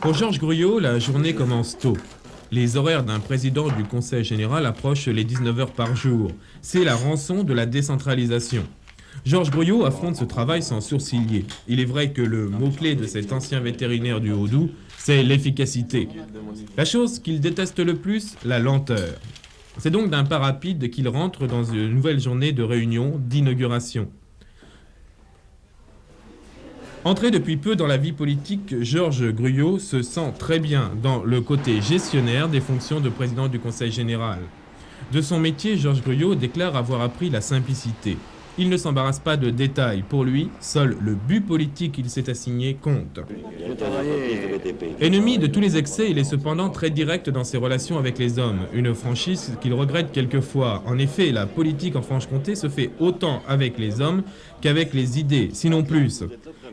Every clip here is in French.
Pour Georges Gruyot, la journée commence tôt. Les horaires d'un président du Conseil général approchent les 19 heures par jour. C'est la rançon de la décentralisation. Georges Gruyot affronte ce travail sans sourciller. Il est vrai que le mot-clé de cet ancien vétérinaire du Haut-Doubs, c'est l'efficacité. La chose qu'il déteste le plus, la lenteur. C'est donc d'un pas rapide qu'il rentre dans une nouvelle journée de réunion, d'inauguration. Entré depuis peu dans la vie politique, Georges Gruyot se sent très bien dans le côté gestionnaire des fonctions de président du Conseil général. De son métier, Georges Gruyot déclare avoir appris la simplicité. Il ne s'embarrasse pas de détails. Pour lui, seul le but politique qu'il s'est assigné compte. Ennemi de tous les excès, il est cependant très direct dans ses relations avec les hommes, une franchise qu'il regrette quelquefois. En effet, la politique en Franche-Comté se fait autant avec les hommes qu'avec les idées, sinon plus.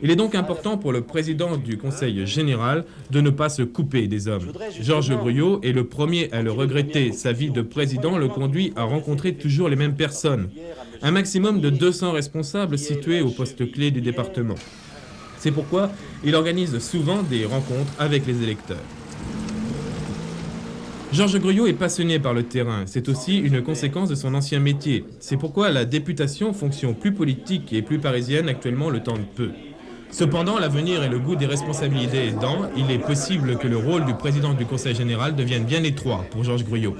Il est donc important pour le président du Conseil général de ne pas se couper des hommes. Georges Gruyot est le premier à le regretter. Sa vie de président le conduit à rencontrer toujours les mêmes personnes. Un maximum de 200 responsables situés au poste clé du département. C'est pourquoi il organise souvent des rencontres avec les électeurs. Georges Gruyot est passionné par le terrain. C'est aussi une conséquence de son ancien métier. C'est pourquoi la députation, fonction plus politique et plus parisienne, actuellement le tente peu. Cependant, l'avenir et le goût des responsabilités aidant, il est possible que le rôle du président du Conseil général devienne bien étroit pour Georges Gruyot.